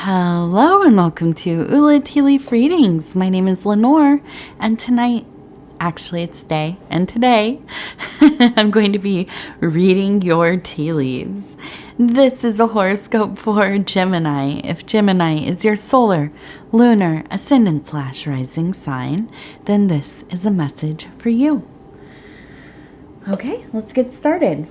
Hello and welcome to Ula Tea Leaf Readings. My name is Lenor, and today, I'm going to be reading your tea leaves. This is a horoscope for Gemini. If Gemini is your solar, lunar, ascendant/rising sign, then this is a message for you. Okay, let's get started.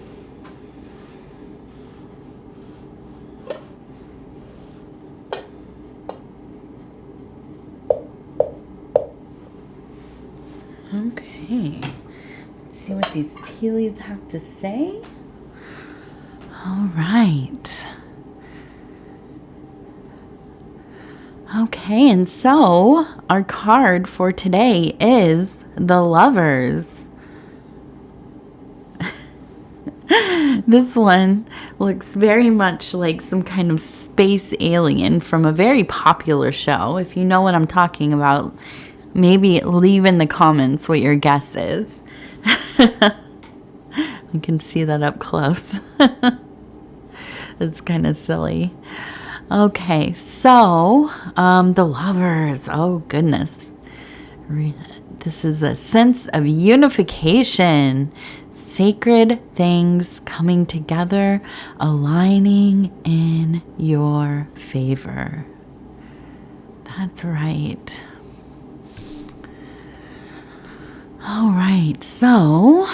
Okay, let's see what these tea leaves have to say. All right. Okay, and so our card for today is the Lovers. This one looks very much like some kind of space alien from a very popular show. If you know what I'm talking about, maybe leave in the comments what your guess is. You can see that up close. It's kind of silly. Okay, so the Lovers. Oh, goodness. This is a sense of unification. Sacred things coming together, aligning in your favor. That's right. All right, so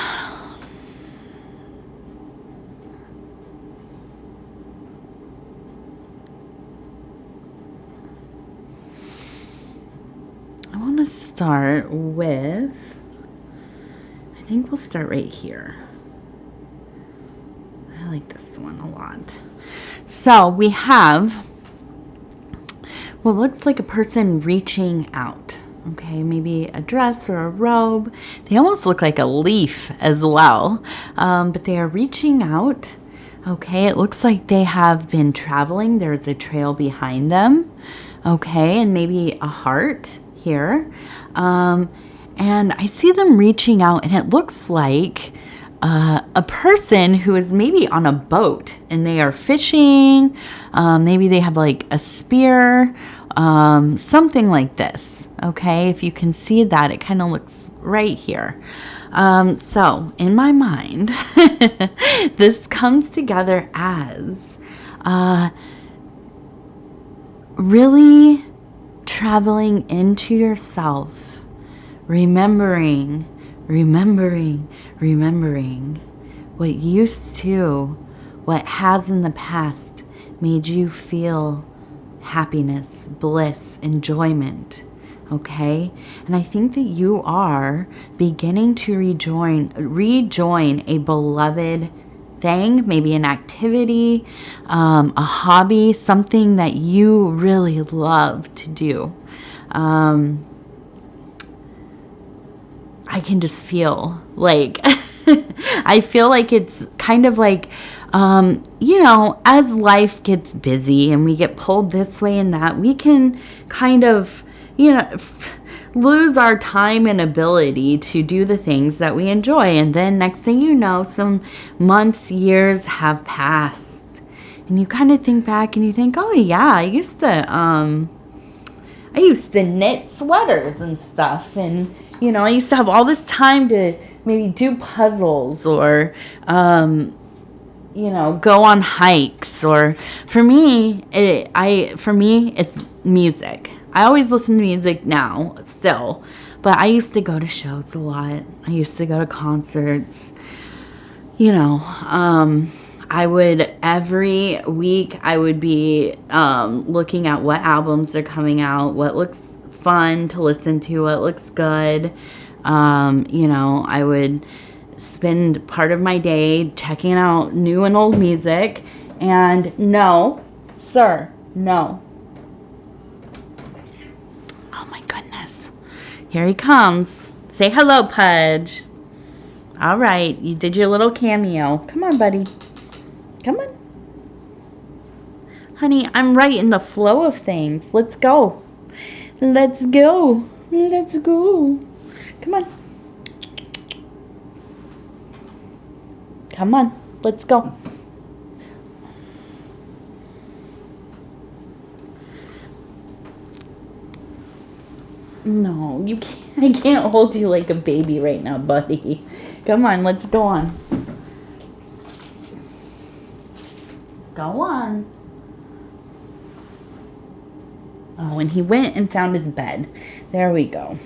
I want to start with, I think we'll start right here. I like this one a lot. So we have what looks like a person reaching out. Okay, maybe a dress or a robe. They almost look like a leaf as well, but they are reaching out. Okay, it looks like they have been traveling. There's a trail behind them. Okay, and maybe a heart here. And I see them reaching out, and it looks like a person who is maybe on a boat, and they are fishing. Maybe they have like a spear, something like this. Okay, if you can see that, it kind of looks right here. So in my mind, this comes together as really traveling into yourself, remembering what used to, what has in the past made you feel happiness, bliss, enjoyment. Okay, and I think that you are beginning to rejoin a beloved thing, maybe an activity, a hobby, something that you really love to do. I can just feel like I feel like it's kind of like as life gets busy and we get pulled this way and that, we can kind of lose our time and ability to do the things that we enjoy. And then next thing you know, some months, years have passed. And you kind of think back and you think, oh yeah, I used to knit sweaters and stuff. And, I used to have all this time to maybe do puzzles or, go on hikes. Or for me, it's music. I always listen to music now, still, but I used to go to shows a lot. I used to go to concerts. Every week I would be looking at what albums are coming out, what looks fun to listen to, what looks good. I would spend part of my day checking out new and old music. And no, sir, no. Here he comes. Say hello, Pudge. All right, you did your little cameo. Come on, buddy. Come on. Honey, I'm right in the flow of things. Let's go. Let's go. Let's go. Come on. Come on. Let's go. No, you can't. I can't hold you like a baby right now, buddy. Come on, let's go on. Go on. Oh, and he went and found his bed. There we go.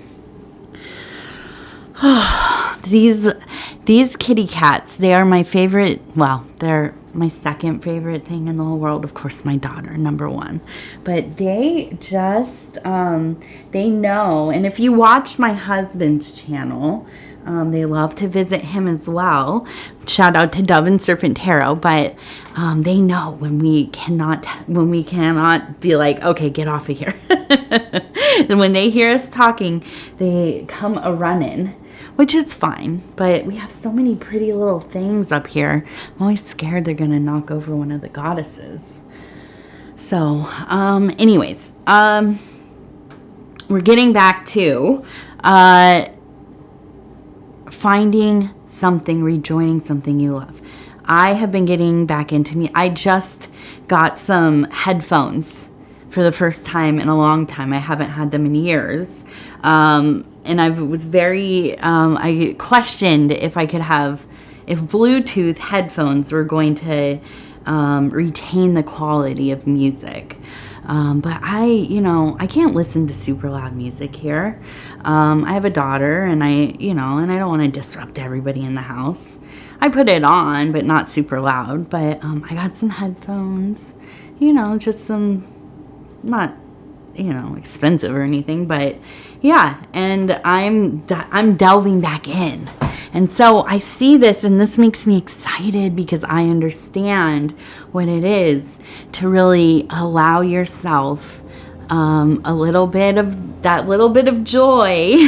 These kitty cats, they are my favorite. Well, they're my second favorite thing in the whole world. Of course, my daughter, number one. But they just, they know. And if you watch my husband's channel, they love to visit him as well. Shout out to Dove and Serpent Tarot. But they know when we cannot be like, okay, get off of here. And when they hear us talking, they come a-running, which is fine. But we have so many pretty little things up here. I'm always scared they're going to knock over one of the goddesses. So, anyways, we're getting back to finding something, rejoining something you love. I have been getting back into me. I just got some headphones for the first time in a long time. I haven't had them in years. And I was I questioned if Bluetooth headphones were going to retain the quality of music. But I can't listen to super loud music here. I have a daughter and I don't want to disrupt everybody in the house. I put it on, but not super loud. But I got some headphones, just some, not, expensive or anything, but yeah. And I'm delving back in. And so I see this, and this makes me excited because I understand what it is to really allow yourself a little bit of joy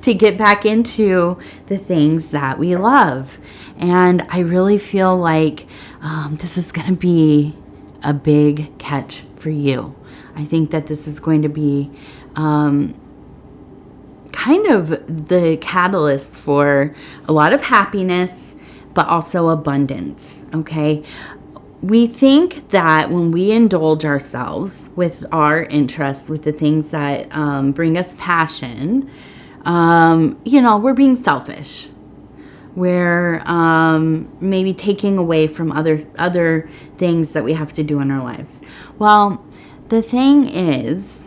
to get back into the things that we love. And I really feel like this is going to be a big catch for you. I think that this is going to be kind of the catalyst for a lot of happiness, but also abundance, okay? We think that when we indulge ourselves with our interests, with the things that bring us passion, we're being selfish. We're maybe taking away from other things that we have to do in our lives. Well, the thing is,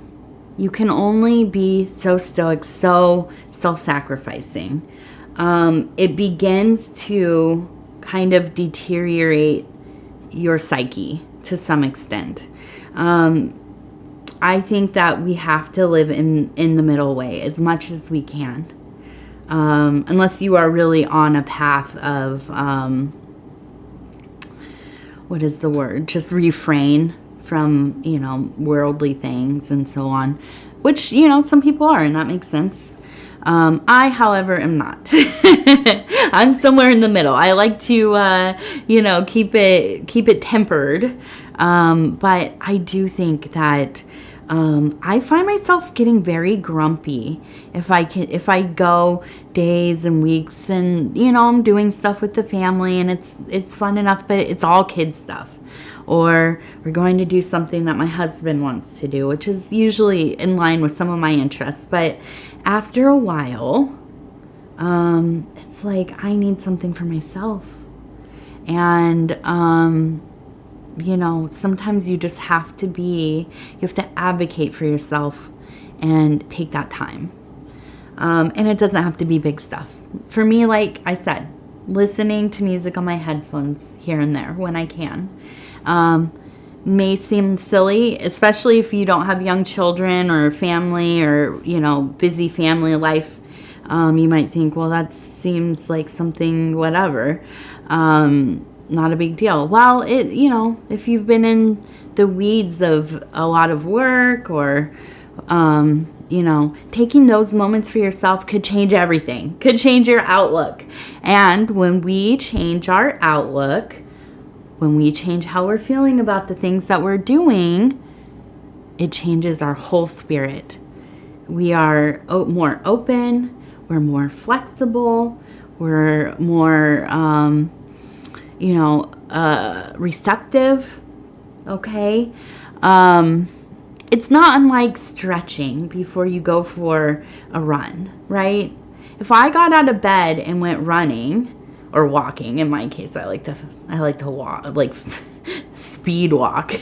you can only be so stoic, so self-sacrificing. It begins to kind of deteriorate your psyche to some extent. I think that we have to live in the middle way as much as we can. Unless you are really on a path of, what is the word? Just refrain from, worldly things and so on, which, some people are, and that makes sense. I, however, am not. I'm somewhere in the middle. I like to, keep it tempered. But I do think that I find myself getting very grumpy if I go days and weeks and, I'm doing stuff with the family and it's fun enough, but it's all kids stuff. Or we're going to do something that my husband wants to do, which is usually in line with some of my interests. But after a while, it's like I need something for myself. And, sometimes you just have to advocate for yourself and take that time. And it doesn't have to be big stuff. For me, like I said, listening to music on my headphones here and there when I can. May seem silly, especially if you don't have young children or family or, busy family life. You might think, well, that seems like something, whatever. Not a big deal. Well, if you've been in the weeds of a lot of work or, taking those moments for yourself could change everything, could change your outlook. And when we change our outlook, when we change how we're feeling about the things that we're doing, it changes our whole spirit. We are more open, we're more flexible, we're more, receptive, okay? it's not unlike stretching before you go for a run, right? If I got out of bed and went running or walking, in my case, I like to walk, like speed walk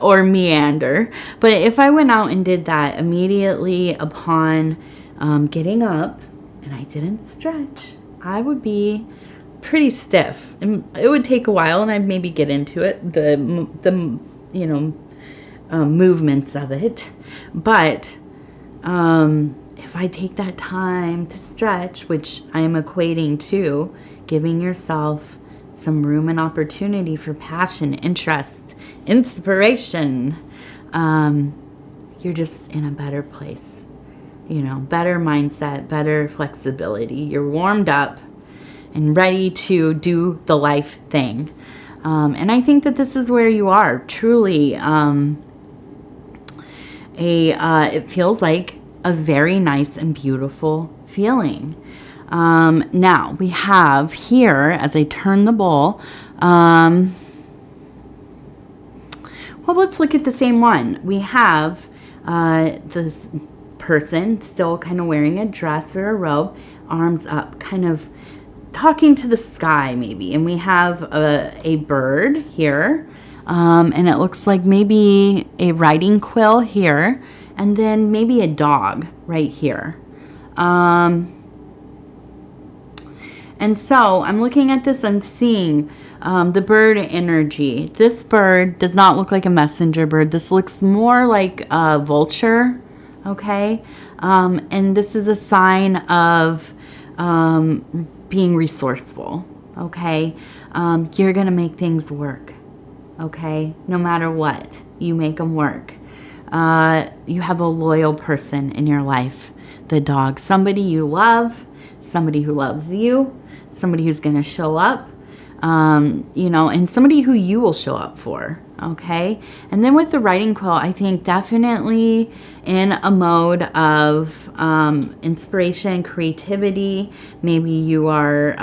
or meander. But if I went out and did that immediately upon getting up and I didn't stretch, I would be pretty stiff. And it would take a while, and I'd maybe get into it, the movements of it. But if I take that time to stretch, which I am equating to giving yourself some room and opportunity for passion, interest, inspiration, you're just in a better place. Better mindset, better flexibility. You're warmed up and ready to do the life thing. And I think that this is where you are. Truly, it feels like a very nice and beautiful feeling. Now, we have here, as I turn the bowl, well, let's look at the same one. We have this person still kind of wearing a dress or a robe, arms up, kind of talking to the sky maybe. And we have a bird here, and it looks like maybe a writing quill here, and then maybe a dog right here. And so I'm looking at this, I'm seeing the bird energy. This bird does not look like a messenger bird. This looks more like a vulture, okay? And this is a sign of being resourceful, okay? You're going to make things work, okay? No matter what, you make them work. You have a loyal person in your life, the dog, somebody you love, somebody who loves you, somebody who's going to show up, and somebody who you will show up for, okay? And then with the writing quill, I think definitely in a mode of inspiration, creativity. Maybe you are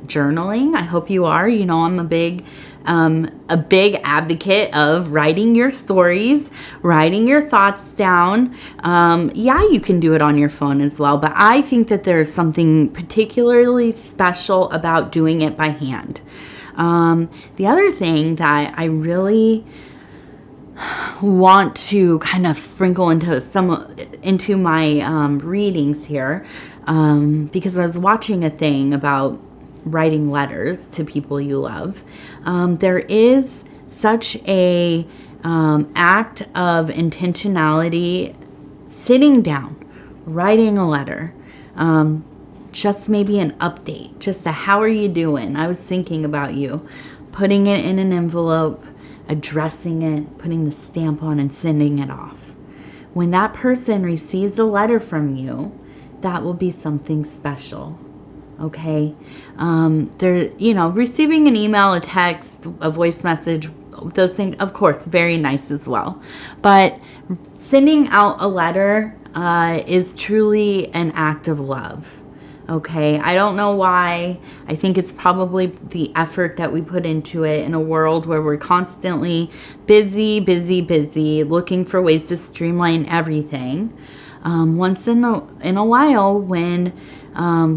journaling. I hope you are. I'm a big advocate of writing your stories, writing your thoughts down. Yeah, you can do it on your phone as well, but I think that there's something particularly special about doing it by hand. The other thing that I really want to kind of sprinkle into my readings here, because I was watching a thing about writing letters to people you love. There is such a act of intentionality, sitting down, writing a letter, just maybe an update, just a how are you doing? I was thinking about you, putting it in an envelope, addressing it, putting the stamp on and sending it off. When that person receives a letter from you, that will be something special. Okay, receiving an email, a text, a voice message, those things, of course, very nice as well. But sending out a letter is truly an act of love. Okay, I don't know why. I think it's probably the effort that we put into it in a world where we're constantly busy, looking for ways to streamline everything. Once in a while, when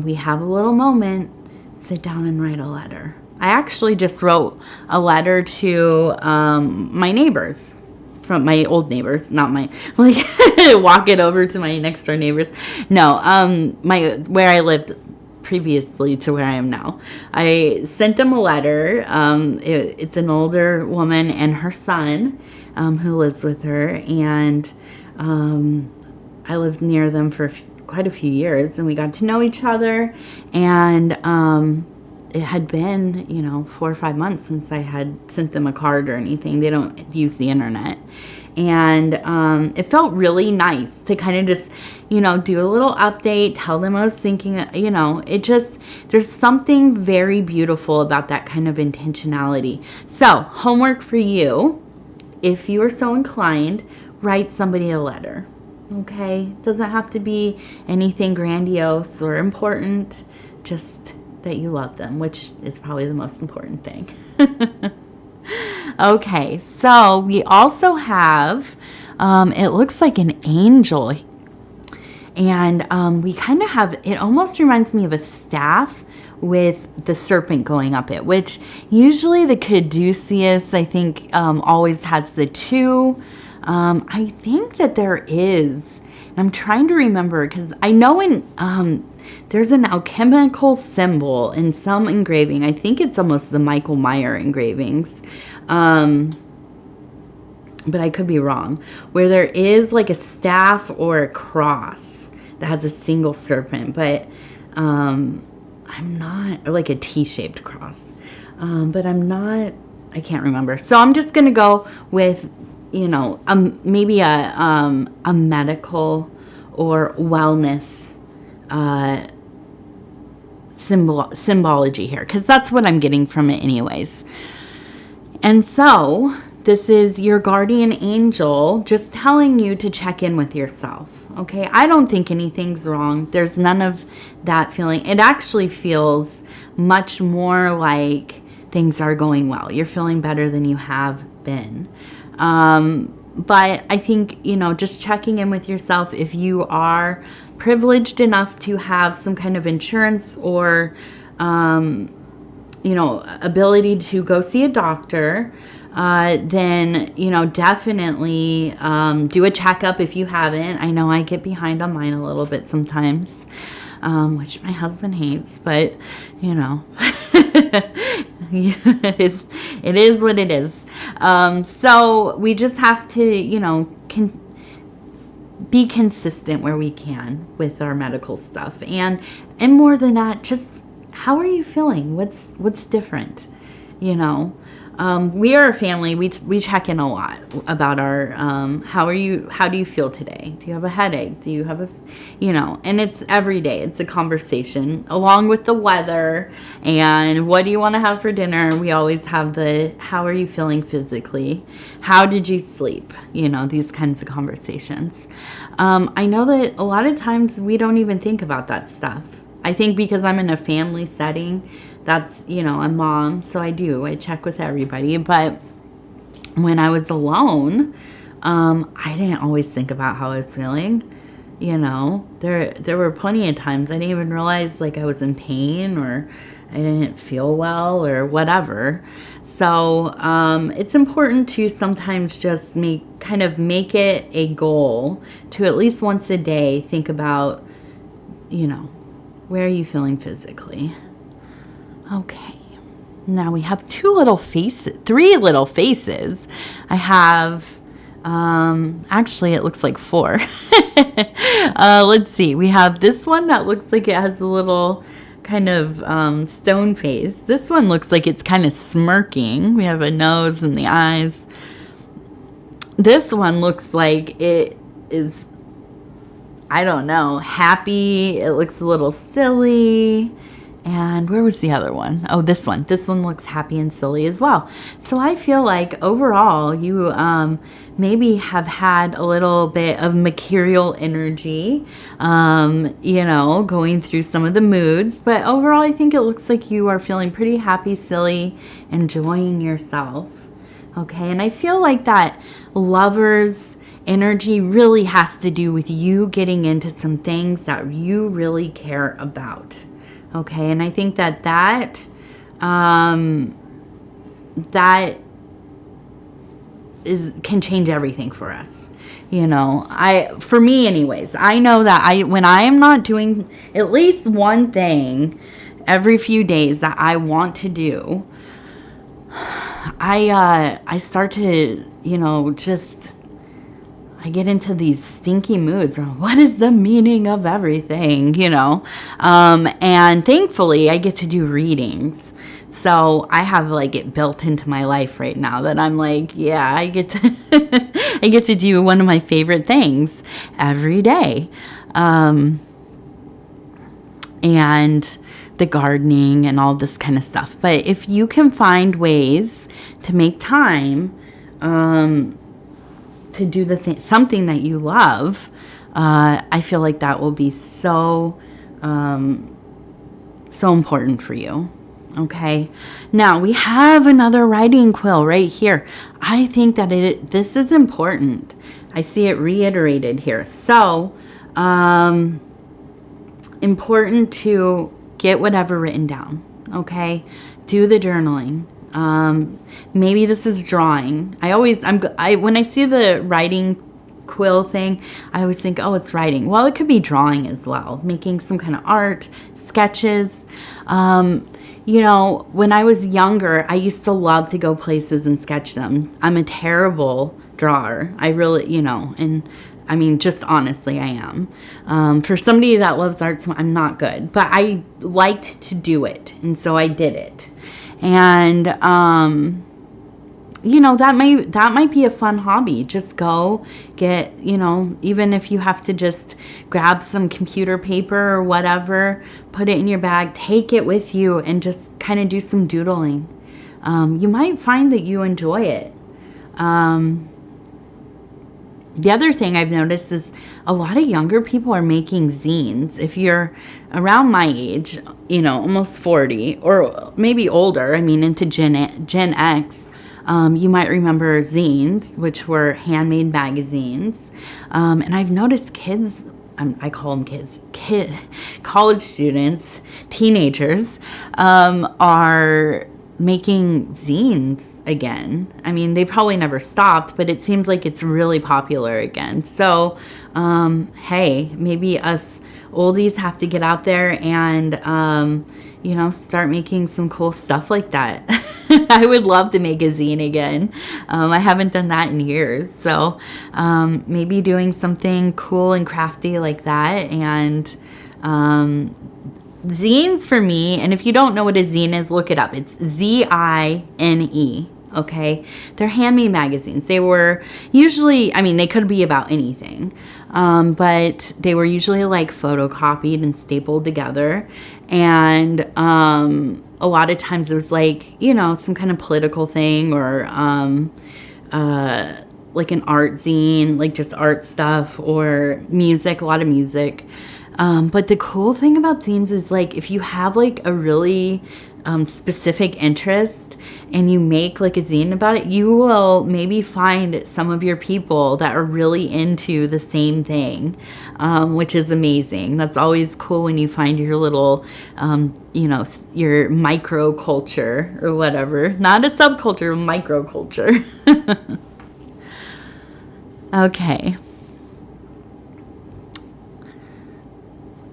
we have a little moment, sit down and write a letter. I actually just wrote a letter to my neighbors, from my old neighbors, not my, walk it over to my next door neighbors. No, where I lived previously to where I am now. I sent them a letter. It's an older woman and her son who lives with her, and I lived near them for quite a few years, and we got to know each other, and it had been 4 or 5 months since I had sent them a card or anything. They don't use the internet, and it felt really nice to kind of just do a little update, tell them I was thinking. There's something very beautiful about that kind of intentionality. So homework for you, if you are so inclined, write somebody a letter. Okay, it doesn't have to be anything grandiose or important, just that you love them, which is probably the most important thing. Okay, so we also have, it looks like an angel. And we kind of have, it almost reminds me of a staff with the serpent going up it, which usually the caduceus, I think, always has the two. I think that there is, and I'm trying to remember because I know there's an alchemical symbol in some engraving. I think it's almost the Michael Meyer engravings. But I could be wrong, where there is like a staff or a cross that has a single serpent, but I'm not, or like a T-shaped cross, but I can't remember. So I'm just going to go with, maybe a medical or wellness symbology here, because that's what I'm getting from it anyways. And so this is your guardian angel just telling you to check in with yourself. Okay, I don't think anything's wrong. There's none of that feeling. It actually feels much more like things are going well. You're feeling better than you have been. But I think, just checking in with yourself, if you are privileged enough to have some kind of insurance or, ability to go see a doctor, then, definitely do a checkup if you haven't. I know I get behind on mine a little bit sometimes, which my husband hates, but, it is what it is. So we just have to, be consistent where we can with our medical stuff. And more than that, just how are you feeling? What's different? We are a family. We check in a lot about our, how do you feel today? Do you have a headache? Do you have and it's every day. It's a conversation along with the weather and what do you want to have for dinner? We always have how are you feeling physically? How did you sleep? These kinds of conversations. I know that a lot of times we don't even think about that stuff. I think because I'm in a family setting, that's, I'm mom, so I check with everybody. But when I was alone, I didn't always think about how I was feeling. There were plenty of times I didn't even realize like I was in pain or I didn't feel well or whatever. So it's important to sometimes just make it a goal to at least once a day think about, where are you feeling physically? Okay. Now we have three little faces. I have, actually it looks like 4. Let's see. We have this one that looks like it has a little kind of stone face. This one looks like it's kind of smirking. We have a nose and the eyes. This one looks like it is, I don't know, happy. It looks a little silly. And where was the other one? Oh, this one. This one looks happy and silly as well. So I feel like overall you maybe have had a little bit of mercurial energy, going through some of the moods. But overall, I think it looks like you are feeling pretty happy, silly, enjoying yourself. Okay, and I feel like that Lover's energy really has to do with you getting into some things that you really care about. Okay, and I think that can change everything for us. For me anyways, I know that when I am not doing at least one thing every few days that I want to do, I start to, I get into these stinky moods. What is the meaning of everything, And thankfully, I get to do readings. So I have it built into my life right now that I'm I get to I get to do one of my favorite things every day. And the gardening and all this kind of stuff. But if you can find ways to make time, to do something that you love, I feel like that will be so important for you. Okay, now we have another writing quill right here. I think that this is important. I see it reiterated here. So, important to get whatever written down. Okay, do the journaling. Maybe this is drawing. When I see the writing quill thing, I always think, oh, it's writing. Well, it could be drawing as well, making some kind of art, sketches. You know, when I was younger, I used to love to go places and sketch them. I'm a terrible drawer. I really, you know, and I mean, just honestly, I am. For somebody that loves art, I'm not good, but I liked to do it. And so I did it. And, you know, that might be a fun hobby. Just go get, you know, even if you have to just grab some computer paper or whatever, put it in your bag, take it with you and just kind of do some doodling. You might find that you enjoy it. The other thing I've noticed is a lot of younger people are making zines. If you're around my age, you know, almost 40 or maybe older, I mean, into Gen X, you might remember zines, which were handmade magazines. And I've noticed kids, I call them kids, college students, teenagers, are making zines again. I mean, they probably never stopped, but it seems like it's really popular again. So, hey, maybe us oldies have to get out there and, you know, start making some cool stuff like that. I would love to make a zine again. I haven't done that in years. So, maybe doing something cool and crafty like that. And, zines for me, and if you don't know what a zine is, look it up. It's ZINE. Okay, they're handmade magazines. They were usually, I mean, they could be about anything, but they were usually like photocopied and stapled together. And a lot of times it was like, you know, some kind of political thing or like an art zine, like just art stuff or music, a lot of music. But the cool thing about zines is like if you have like a really specific interest and you make like a zine about it, you will maybe find some of your people that are really into the same thing, which is amazing. That's always cool when you find your little, you know, your micro culture or whatever. Not a subculture, micro culture. Okay.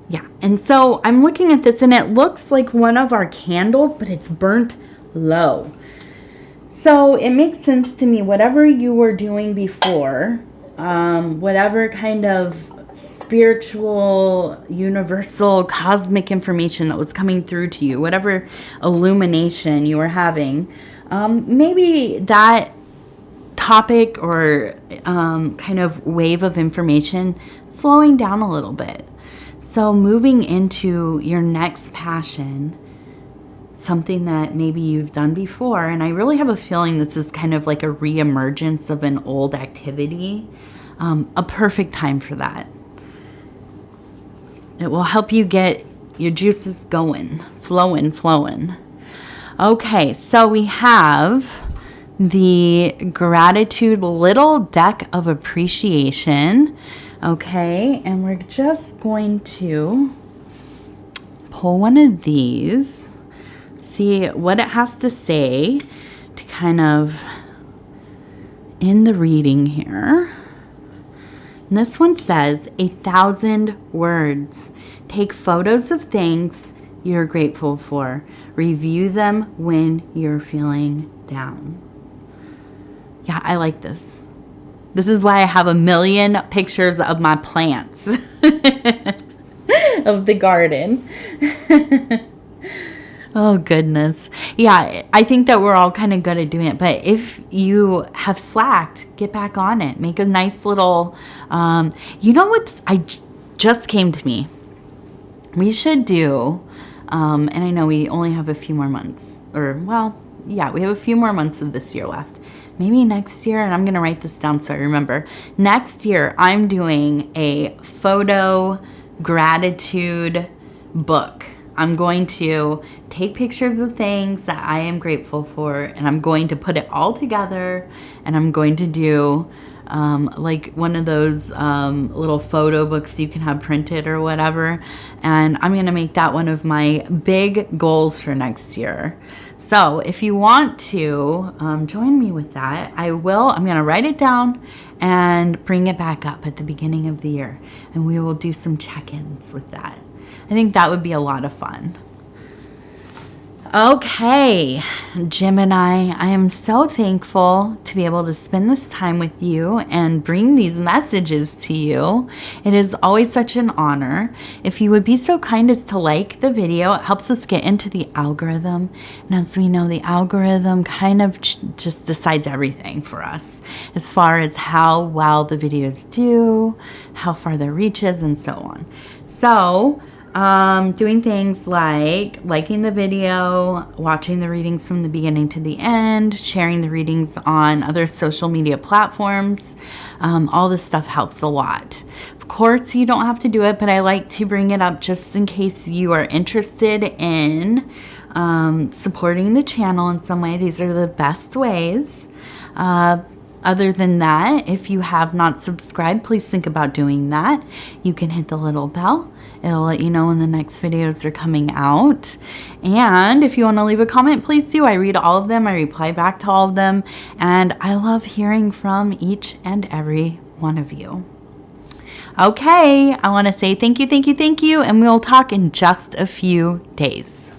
Yeah, and so I'm looking at this and it looks like one of our candles, but it's burnt low. So it makes sense to me, whatever you were doing before, whatever kind of spiritual, universal, cosmic information that was coming through to you, whatever illumination you were having, maybe that topic or kind of wave of information slowing down a little bit. So moving into your next passion, something that maybe you've done before, and I really have a feeling this is kind of like a reemergence of an old activity, a perfect time for that. It will help you get your juices going, flowing. Okay, so we have the gratitude little deck of appreciation. Okay, and we're just going to pull one of these, see what it has to say to kind of end the reading here. And this one says 1,000 words. Take photos of things you're grateful for. Review them when you're feeling down. Yeah, I like this. This is why I have 1 million pictures of my plants of the garden. Oh, goodness. Yeah, I think that we're all kind of good at doing it. But if you have slacked, get back on it. Make a nice little, you know what just came to me? We should do, and I know we only have a few more months. Or, well, yeah, we have a few more months of this year left. Maybe next year, and I'm going to write this down so I remember. Next year, I'm doing a photo gratitude book. I'm going to take pictures of things that I am grateful for, and I'm going to put it all together, and I'm going to do like one of those little photo books you can have printed or whatever. And I'm going to make that one of my big goals for next year. So if you want to join me with that, I'm going to write it down and bring it back up at the beginning of the year. And we will do some check-ins with that. I think that would be a lot of fun. Okay, Gemini, I am so thankful to be able to spend this time with you and bring these messages to you. It is always such an honor. If you would be so kind as to like the video, it helps us get into the algorithm. And as we know, the algorithm kind of just decides everything for us as far as how well the videos do, how far their reaches, and so on. So, doing things like liking the video, watching the readings from the beginning to the end, sharing the readings on other social media platforms. All this stuff helps a lot. Of course, you don't have to do it, but I like to bring it up just in case you are interested in supporting the channel in some way. These are the best ways. Other than that, if you have not subscribed, please think about doing that. You can hit the little bell. It'll let you know when the next videos are coming out. And if you want to leave a comment, please do. I read all of them. I reply back to all of them. And I love hearing from each and every one of you. Okay, I want to say thank you, and we'll talk in just a few days.